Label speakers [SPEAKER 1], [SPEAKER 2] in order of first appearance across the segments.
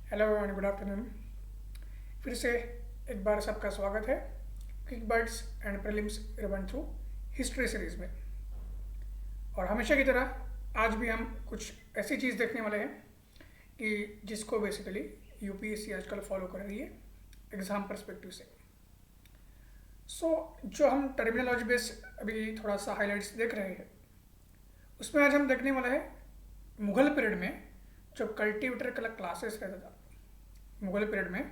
[SPEAKER 1] Hello and good afternoon. फिर से एक बार सबका स्वागत है quick birds and prelims rewind through history series में। और हमेशा की तरह आज भी हम कुछ ऐसी चीज़ देखने वाले हैं कि जिसको बेसिकली यूपीएससी आजकल फॉलो कर रही है एग्ज़ाम पर्सपेक्टिव से। जो हम टर्मिनोलॉजी बेस अभी थोड़ा सा हाइलाइट्स देख रहे हैं उसमें आज हम देखने वाले हैं मुगल पीरियड में जो कल्टीवेटर का क्लासेस रहता था। मुगल पीरियड में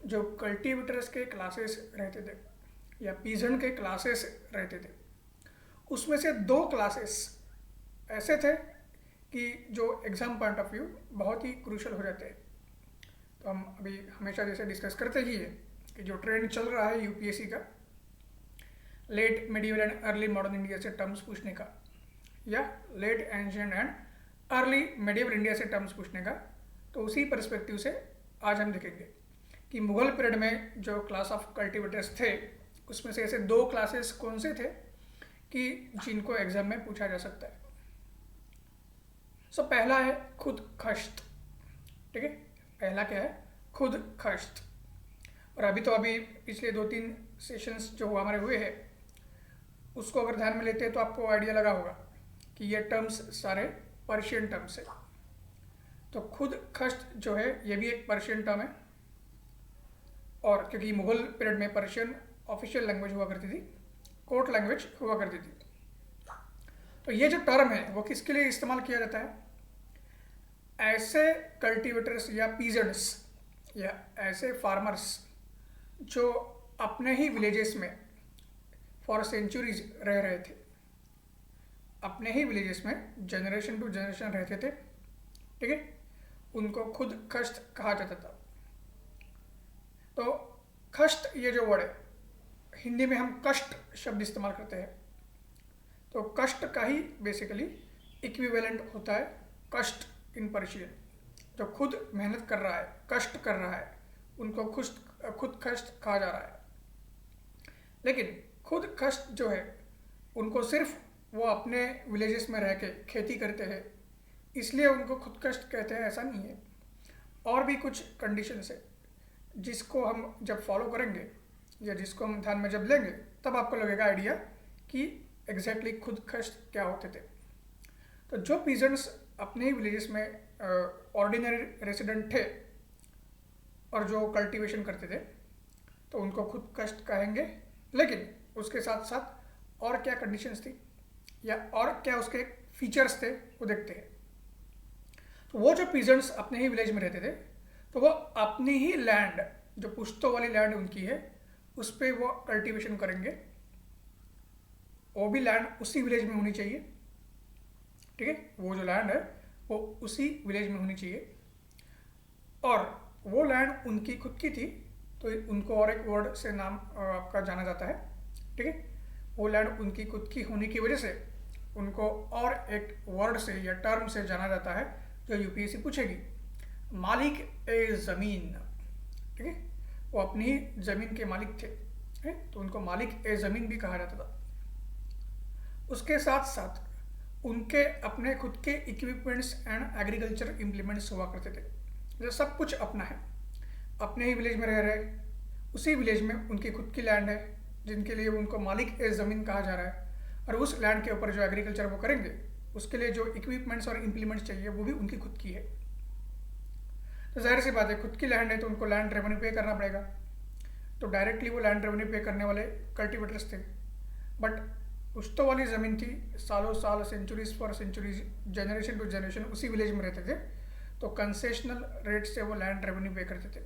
[SPEAKER 1] जो कल्टीवेटर्स के क्लासेस रहते थे या पीजन के क्लासेस रहते थे उसमें से दो क्लासेस ऐसे थे कि जो एग्ज़ाम पॉइंट ऑफ व्यू बहुत ही क्रूशल हो जाते हैं। तो हम अभी हमेशा जैसे डिस्कस करते ही है कि जो ट्रेंड चल रहा है यूपीएससी का late medieval and early modern India से टर्म्स पूछने का या late ancient and early medieval India से टर्म्स पूछने का, तो उसी पर्सपेक्टिव से आज हम देखेंगे कि मुगल पीरियड में जो क्लास ऑफ कल्टीवेटर्स थे उसमें से ऐसे दो क्लासेस कौन से थे कि जिनको एग्जाम में पूछा जा सकता है। पहला है खुद खश्त। ठीक है, पहला क्या है? खुद खश्त। और अभी पिछले 2-3 सेशंस जो हमारे हुए हैं उसको अगर ध्यान में लेते हैं तो आपको आइडिया लगा होगा कि ये टर्म्स सारे पर्शियन टर्म्स है। तो खुद खश्त जो है ये भी एक पर्शियन टर्म है, और क्योंकि मुगल पीरियड में पर्शियन ऑफिशियल लैंग्वेज हुआ करती थी, कोर्ट लैंग्वेज हुआ करती थी। तो ये जो टर्म है वो किसके लिए इस्तेमाल किया जाता है? ऐसे कल्टीवेटर्स या पीजेंट्स या ऐसे फार्मर्स जो अपने ही विलेजेस में फॉर सेंचुरीज रह रहे थे, अपने ही विलेजेस में जनरेशन टू जनरेशन रहते थे। ठीक है, उनको खुद खश्त कहा जाता था। तो खश्त ये जो वर्ड है हिंदी में हम कष्ट शब्द इस्तेमाल करते हैं, तो कष्ट का ही बेसिकली इक्विवेलेंट होता है कष्ट इन पर्शियन। जो खुद मेहनत कर रहा है, कष्ट कर रहा है, उनको खुद कष्ट कहा जा रहा है। लेकिन खुद कष्ट जो है उनको सिर्फ वो अपने विलेजेस में रह के खेती करते हैं इसलिए उनको खुद कष्ट कहते हैं, ऐसा नहीं है। और भी कुछ कंडीशंस है जिसको हम जब फॉलो करेंगे या जिसको हम ध्यान में जब लेंगे तब आपको लगेगा आइडिया कि एग्जैक्टली खुद कष्ट क्या होते थे। तो जो पीजेंट्स अपने ही विलेजेस में ऑर्डिनरी रेसिडेंट थे और जो कल्टीवेशन करते थे तो उनको खुद कष्ट कहेंगे। लेकिन उसके साथ साथ और क्या कंडीशंस थी या और क्या उसके फीचर्स थे वो देखते हैं। तो वो जो पीजेंट्स अपने ही विलेज में रहते थे तो वो अपनी ही लैंड, जो पुश्तो वाली लैंड उनकी है, उस पर वो कल्टीवेशन करेंगे। वो भी लैंड उसी विलेज में होनी चाहिए। ठीक है, वो जो लैंड है वो उसी विलेज में होनी चाहिए और वो लैंड उनकी खुद की थी तो उनको और एक वर्ड से नाम आपका जाना जाता है। ठीक है, वो लैंड उनकी खुद की होने की वजह से उनको और एक वर्ड से या टर्म से जाना जाता है जो यूपीएससी पूछेगी, मालिक ए ज़मीन। ठीक है, वो अपनी ही ज़मीन के मालिक थे, तो उनको मालिक ए ज़मीन भी कहा जाता था। उसके साथ साथ उनके अपने खुद के इक्विपमेंट्स एंड एग्रीकल्चर इम्प्लीमेंट्स हुआ करते थे। जो सब कुछ अपना है, अपने ही विलेज में रह रहे, उसी विलेज में उनकी खुद की लैंड है जिनके लिए उनको मालिक ए ज़मीन कहा जा रहा है, और उस लैंड के ऊपर जो एग्रीकल्चर वो करेंगे उसके लिए जो इक्विपमेंट्स और इम्प्लीमेंट्स चाहिए वो भी उनकी खुद की है। तो जाहिर सी बात है, खुद की लैंड है तो उनको लैंड रेवेन्यू पे करना पड़ेगा। तो डायरेक्टली वो लैंड रेवेन्यू पे करने वाले कल्टीवेटर्स थे। बट पुश्तो वाली ज़मीन थी, सालों साल, centuries for centuries, generation to generation उसी विलेज में रहते थे, तो कंसेशनल रेट से वो लैंड रेवेन्यू पे करते थे।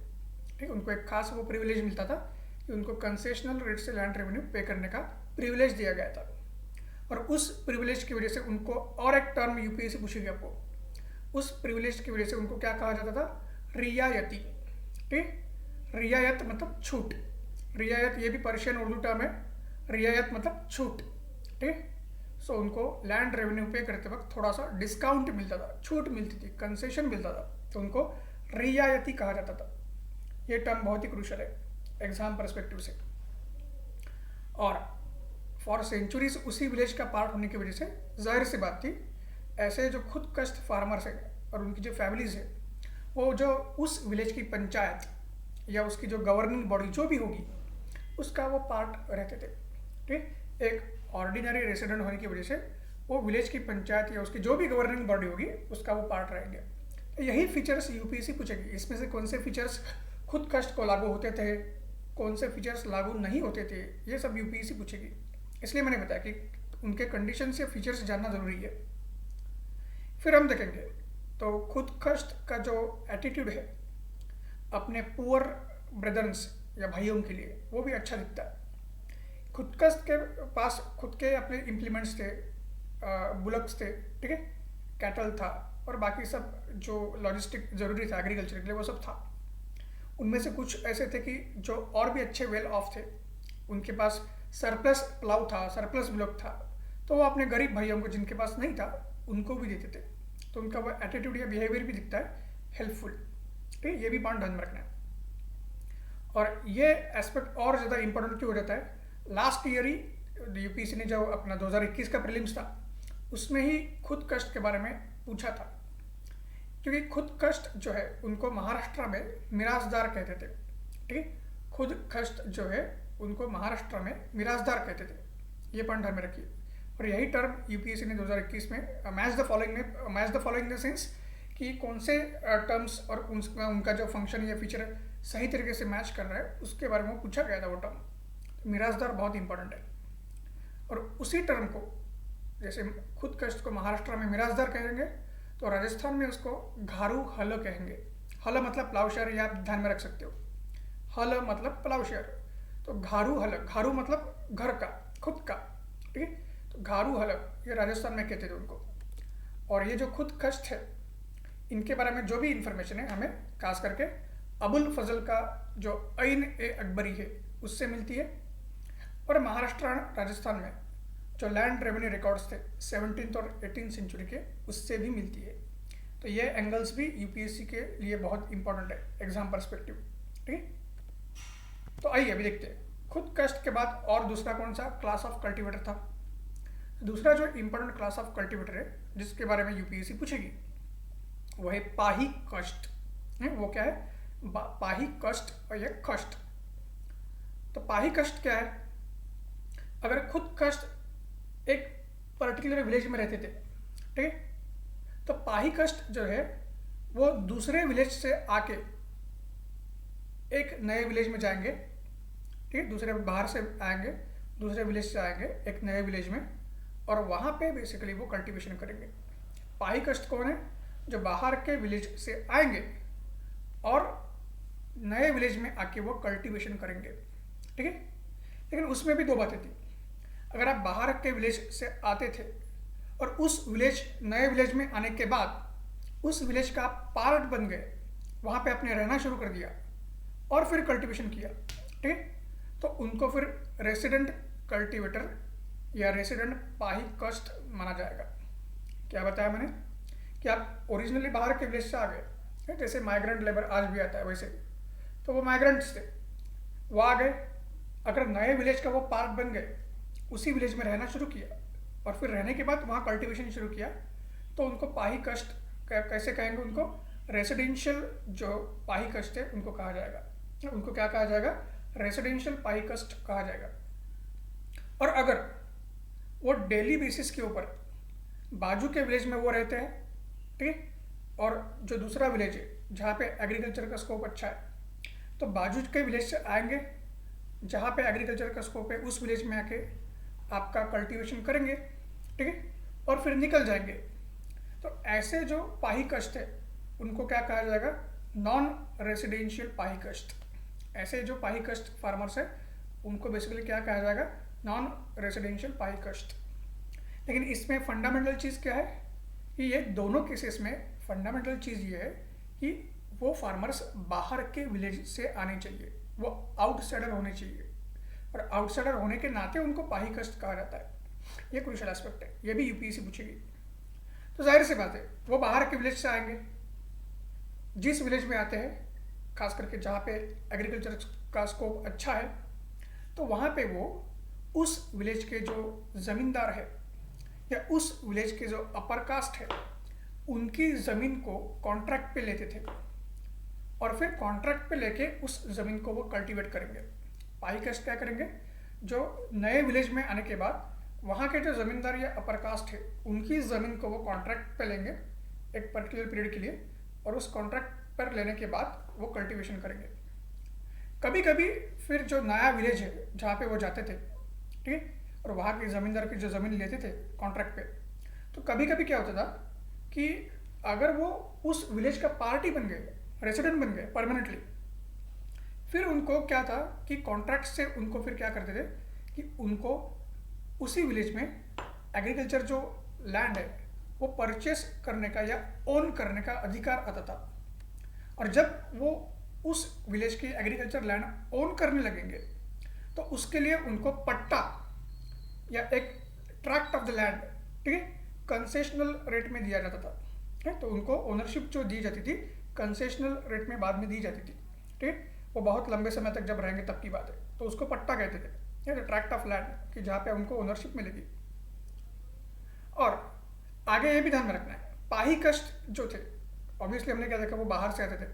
[SPEAKER 1] ठीक, उनको एक खास वो प्रिविलेज मिलता था कि उनको कंसेशनल रेट से लैंड रेवेन्यू पे करने का प्रिविलेज दिया गया था। और उस प्रिविलेज की वजह से उनको और एक टर्म यूपीएससी पूछेगी आपको, उस प्रिविलेज की वजह से उनको क्या कहा जाता था? रियायती। ठीक, रियायत मतलब छूट। रियायत ये भी पर्शियन उर्दू टर्म है, रियायत मतलब छूट। ठीक, सो उनको लैंड रेवेन्यू पे करते वक्त थोड़ा सा डिस्काउंट मिलता था, छूट मिलती थी, कंसेशन मिलता था, तो उनको रियायती कहा जाता था। ये टर्म बहुत ही क्रूशल है एग्जाम परस्पेक्टिव से। और फॉर सेंचुरीज उसी विलेज का पार्ट होने की वजह से जाहिर सी बात थी ऐसे जो खुद कष्ट फार्मर्स है और उनकी जो फैमिलीज है वो जो उस विलेज की पंचायत या उसकी जो गवर्निंग बॉडी जो भी होगी उसका वो पार्ट रहते थे। ठीक, एक ऑर्डिनरी रेसिडेंट होने की वजह से वो विलेज की पंचायत या उसकी जो भी गवर्निंग बॉडी होगी उसका वो पार्ट रहेंगे। तो यही फीचर्स यूपीएससी पूछेगी, इसमें से कौन से फीचर्स खुद कष्ट को लागू होते थे, कौन से फीचर्स लागू नहीं होते थे, ये सब यूपीएससी पूछेगी। इसलिए मैंने बताया कि उनके कंडीशन या फीचर्स जानना ज़रूरी है। फिर हम देखेंगे तो खुद कष्ट का जो एटीट्यूड है अपने पुअर ब्रदर्स या भाइयों के लिए वो भी अच्छा दिखता है। खुद कष्ट के पास खुद के अपने इम्प्लीमेंट्स थे, बुलक्स थे, ठीक है, कैटल था और बाकी सब जो लॉजिस्टिक ज़रूरी था एग्रीकल्चर के लिए वो सब था। उनमें से कुछ ऐसे थे कि जो और भी अच्छे वेल ऑफ थे, उनके पास सरप्लस प्लाउ था, सरप्लस ब्लॉक था, तो वो अपने गरीब भाइयों को जिनके पास नहीं था उनको भी देते थे। तो उनका वो एटीट्यूड या बिहेवियर भी दिखता है हेल्पफुल। ठीक है, ये भी पॉइंट ध्यान में रखना है। और ये एस्पेक्ट और ज़्यादा इंपॉर्टेंट क्यों हो जाता है, लास्ट ईयर ही यूपीएससी ने जो अपना 2021 का प्रीलिम्स था उसमें ही खुद कष्ट के बारे में पूछा था। क्योंकि खुद कष्ट जो है उनको महाराष्ट्र में मिरासदार कहते थे। ठीक है, खुद कष्ट जो है उनको महाराष्ट्र में मिरासदार कहते थे, ये पॉइंट ध्यान में रखिए। और यही टर्म यूपीएससी ने 2021 में match the following in the sense कि कौन से टर्म्स और उनका जो फंक्शन या फीचर सही तरीके से मैच कर रहा है उसके बारे में पूछा गया था वो टर्म। मिरासदार बहुत इंपॉर्टेंट है। और उसी टर्म को जैसे खुद कष्ट को महाराष्ट्र में मिरासदार कहेंगे तो राजस्थान में उसको घारू हल कहेंगे। हल मतलब प्लाउशेयर, ये आप ध्यान में रख सकते हो। हल मतलब प्लाउशेयर, तो घारू हल, घारू मतलब घर का, खुद का। ठीक है, तो घारू हल ये राजस्थान में कहते थे उनको। और ये जो खुद कष्ट है इनके बारे में जो भी इंफॉर्मेशन है हमें खास करके अबुल फजल का जो ऐन ए अकबरी है उससे मिलती है। और महाराष्ट्र राजस्थान में जो लैंड रेवेन्यू रिकॉर्ड्स थे 17th और 18th सेंचुरी के उससे भी मिलती है। तो ये एंगल्स भी यूपीएससी के लिए बहुत इंपॉर्टेंट है एग्जाम पर्सपेक्टिव। ठीक है, तो आइए अभी देखते हैं खुद कष्ट के बाद और दूसरा कौन सा क्लास ऑफ कल्टीवेटर था। दूसरा जो इंपॉर्टेंट क्लास ऑफ कल्टीवेटर है जिसके बारे में यूपीएससी पूछेगी वो है पाही कष्ट। वो क्या है, पाही कष्ट और ये कष्ट। तो पाही कष्ट क्या है, अगर खुद कष्ट एक पर्टिकुलर विलेज में रहते थे, ठीक है, तो पाही कष्ट जो है वो दूसरे विलेज से आके एक नए विलेज में जाएंगे। ठीक है, दूसरे बाहर से आएंगे, दूसरे विलेज से आएंगे एक नए विलेज में और वहाँ पे बेसिकली वो कल्टीवेशन करेंगे। पाही कष्ट कौन है, जो बाहर के विलेज से आएंगे और नए विलेज में आके वो कल्टीवेशन करेंगे। ठीक है, लेकिन उसमें भी दो बातें थी। अगर आप बाहर के विलेज से आते थे और उस विलेज नए विलेज में आने के बाद उस विलेज का पार्ट बन गए, वहाँ पे आपने रहना शुरू कर दिया और फिर कल्टीवेशन किया, ठीक है, तो उनको फिर रेसिडेंट कल्टीवेटर या रेसिडेंट पाही कष्ट माना जाएगा। क्या बताया मैंने कि आप ओरिजिनली बाहर के विलेज से आ गए, जैसे माइग्रेंट लेबर आज भी आता है वैसे, तो वो माइग्रेंट्स थे, वो आ गए, अगर नए विलेज का वो पार्ट बन गए, उसी विलेज में रहना शुरू किया और फिर रहने के बाद वहाँ कल्टीवेशन शुरू किया, तो उनको पाही कष्ट कैसे कहेंगे, उनको रेसिडेंशियल जो पाही कष्ट है उनको कहा जाएगा। उनको क्या कहा जाएगा, रेसिडेंशियल पाही कष्ट कहा जाएगा। और अगर वो डेली बेसिस के ऊपर बाजू के विलेज में वो रहते हैं, ठीक है, और जो दूसरा विलेज है जहाँ पे एग्रीकल्चर का स्कोप अच्छा है, तो बाजू के विलेज से आएंगे जहाँ पे एग्रीकल्चर का स्कोप है उस विलेज में आके आपका कल्टीवेशन करेंगे, ठीक है, और फिर निकल जाएंगे। तो ऐसे जो पाही कष्ट है उनको क्या कहा जाएगा, नॉन रेसिडेंशियल पाही कष्ट। ऐसे जो पाही कष्ट फार्मर्स है उनको बेसिकली क्या कहा जाएगा, नॉन रेसिडेंशियल पाही कष्ट। लेकिन इसमें फंडामेंटल चीज़ क्या है कि ये दोनों केसेस में फंडामेंटल चीज़ ये है कि वो फार्मर्स बाहर के विलेज से आने चाहिए, वो आउटसाइडर होने चाहिए, और आउटसाइडर होने के नाते उनको पाही कष्ट कहा जाता है। ये क्रूशियल एस्पेक्ट है, ये भी यूपीएससी पूछेगी। तो जाहिर सी बात है वो बाहर के विलेज से आएंगे, जिस विलेज में आते हैं खास करके जहाँ पे एग्रीकल्चर का स्कोप अच्छा है, तो वहाँ पे वो उस विलेज के जो ज़मींदार है या उस विलेज के जो अपर कास्ट है उनकी ज़मीन को कॉन्ट्रैक्ट पे लेते थे। और फिर कॉन्ट्रैक्ट पे लेके उस ज़मीन को वो कल्टीवेट करेंगे। पाही कास्ट क्या करेंगे, जो नए विलेज में आने के बाद वहाँ के जो ज़मींदार या अपर कास्ट है उनकी ज़मीन को वो कॉन्ट्रैक्ट पे लेंगे एक पर्टिकुलर पीरियड के लिए, और उस कॉन्ट्रैक्ट पर लेने के बाद वो कल्टीवेशन करेंगे। कभी कभी फिर जो नया विलेज है जहाँ पे वो जाते थे, ठीक है, और वहाँ के ज़मींदार की जो ज़मीन लेते थे कॉन्ट्रैक्ट पे, तो कभी कभी क्या होता था कि अगर वो उस विलेज का पार्टी बन गए, रेसिडेंट बन गए परमानेंटली, फिर उनको क्या था कि कॉन्ट्रैक्ट से उनको फिर क्या करते थे कि उनको उसी विलेज में एग्रीकल्चर जो लैंड है वो परचेस करने का या ओन करने का अधिकार आता था। और जब वो उस विलेज की एग्रीकल्चर लैंड ओन करने लगेंगे तो उसके लिए उनको पट्टा या एक ट्रैक्ट ऑफ द लैंड, ठीक है, कंसेशनल रेट में दिया जाता था। ठीक है, तो उनको ओनरशिप जो दी जाती थी कंसेशनल रेट में बाद में दी जाती थी। ठीक है, वो बहुत लंबे समय तक जब रहेंगे तब की बात है, तो उसको पट्टा कहते थे, ट्रैक्ट ऑफ लैंड, कि जहाँ पे उनको ओनरशिप मिलेगी। और आगे ये भी ध्यान में रखना है, पाही कष्ट जो थे ऑब्वियसली हमने क्या देखा, वो बाहर से आते थे,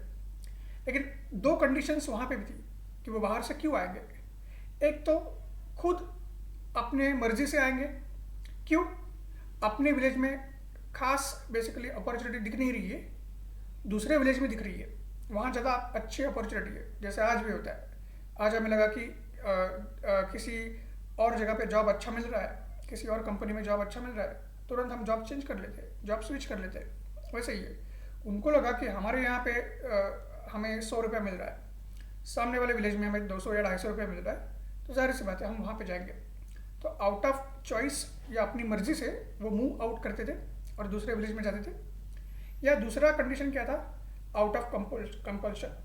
[SPEAKER 1] लेकिन दो कंडीशंस वहाँ पे भी थी कि वो बाहर से क्यों आएंगे। एक तो खुद अपने मर्जी से आएंगे, क्यों, अपने विलेज में खास बेसिकली अपॉर्चुनिटी दिख नहीं रही है, दूसरे विलेज में दिख रही है, वहाँ ज़्यादा अच्छी अपॉर्चुनिटी है। जैसे आज भी होता है, आज हमें लगा कि किसी और जगह पे जॉब अच्छा मिल रहा है, किसी और कंपनी में जॉब अच्छा मिल रहा है, तुरंत हम जॉब चेंज कर लेते हैं, जॉब स्विच कर लेते हैं। वैसे ही है, उनको लगा कि हमारे यहाँ पे हमें 100 रुपया मिल रहा है, सामने वाले विलेज में हमें 200 या 250 रुपया मिल रहा है, तो जाहिर सी बात है हम वहाँ पे जाएंगे। तो आउट ऑफ चॉइस या अपनी मर्जी से वो मूव आउट करते थे और दूसरे विलेज में जाते थे। या दूसरा कंडीशन क्या था, out of compulsion,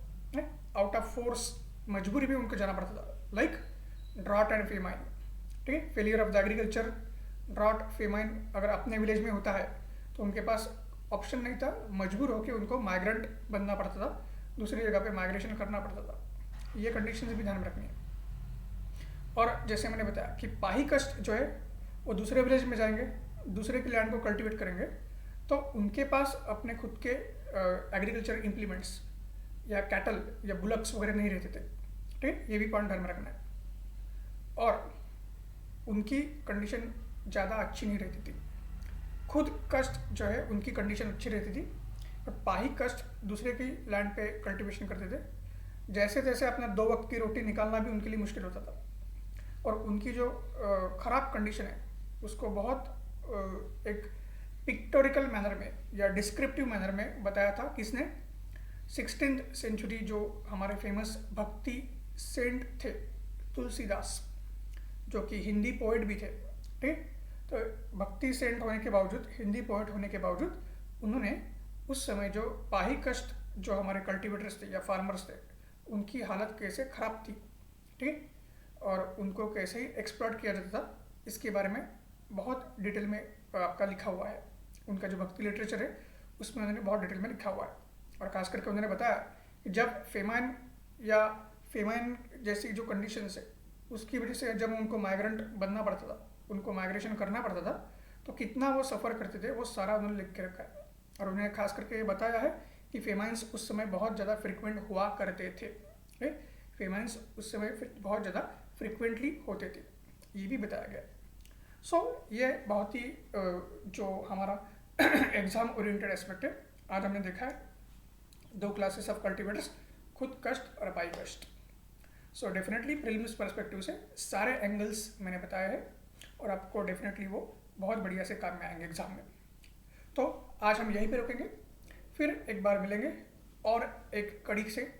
[SPEAKER 1] out of force, मजबूरी में उनको जाना पड़ता था, लाइक ड्रॉट एंड फेमाइन। ठीक है, failure of the agriculture, drought, famine अगर अपने विलेज में होता है तो उनके पास ऑप्शन नहीं था, मजबूर होकर उनको माइग्रेंट बनना पड़ता था, दूसरी जगह पे माइग्रेशन करना पड़ता था। ये कंडीशन भी ध्यान में रखनी है। और जैसे मैंने बताया कि पाही कष्ट जो है वो दूसरे विलेज में जाएंगे, दूसरे की लैंड को कल्टीवेट करेंगे, तो उनके पास अपने खुद के एग्रीकल्चर इम्प्लीमेंट्स या कैटल या बुलक्स वगैरह नहीं रहते थे। ठीक है, ये भी पॉइंट ध्यान में रखना है। और उनकी कंडीशन ज़्यादा अच्छी नहीं रहती थी, खुद कष्ट जो है उनकी कंडीशन अच्छी रहती थी, और पाही कष्ट दूसरे की लैंड पे कल्टीवेशन करते थे। जैसे तैसे अपना 2 वक्त की रोटी निकालना भी उनके लिए मुश्किल होता था। और उनकी जो ख़राब कंडीशन है उसको बहुत एक पिक्टोरिकल मैनर में या डिस्क्रिप्टिव मैनर में बताया था किसने, 16th सेंचुरी जो हमारे फेमस भक्ति सेंट थे तुलसीदास, जो कि हिंदी पोएट भी थे। ठीक, तो भक्ति सेंट होने के बावजूद, हिंदी पोएट होने के बावजूद, उन्होंने उस समय जो पाही कष्ट जो हमारे कल्टीवेटर्स थे या फार्मर्स थे उनकी हालत कैसे ख़राब थी, ठीक, और उनको कैसे ही एक्सप्लॉइट किया जाता था, इसके बारे में बहुत डिटेल में आपका लिखा हुआ है। उनका जो भक्ति लिटरेचर है उसमें उन्होंने बहुत डिटेल में लिखा हुआ है। और खास करके उन्होंने बताया कि जब फेमाइन या फेमाइन जैसी जो कंडीशंस है उसकी वजह से जब उनको माइग्रेंट बनना पड़ता था, उनको माइग्रेशन करना पड़ता था, तो कितना वो सफ़र करते थे वो सारा उन्होंने लिख के रखा है। और उन्हें खास करके ये बताया है कि फेमाइंस उस समय बहुत ज़्यादा फ्रिक्वेंट हुआ करते थे। फेमाइंस उस समय बहुत ज़्यादा फ्रिक्वेंटली होते थे, ये भी बताया गया। सो ये बहुत ही जो हमारा एग्ज़ाम ओरिएंटेड एस्पेक्ट है, आज हमने देखा है 2 क्लासेस ऑफ कल्टीवेटर्स, खुद कष्ट और पाही कष्ट। सो डेफिनेटली प्रीलिम्स पर्सपेक्टिव से सारे एंगल्स मैंने बताया है और आपको डेफिनेटली वो बहुत बढ़िया से काम में आएंगे एग्ज़ाम में। तो आज हम यहीं पे रुकेंगे, फिर एक बार मिलेंगे और एक कड़ी से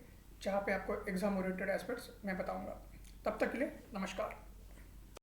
[SPEAKER 1] जहाँ पे आपको एग्ज़ाम ओरिएंटेड एस्पेक्ट्स मैं बताऊँगा। तब तक के लिए नमस्कार।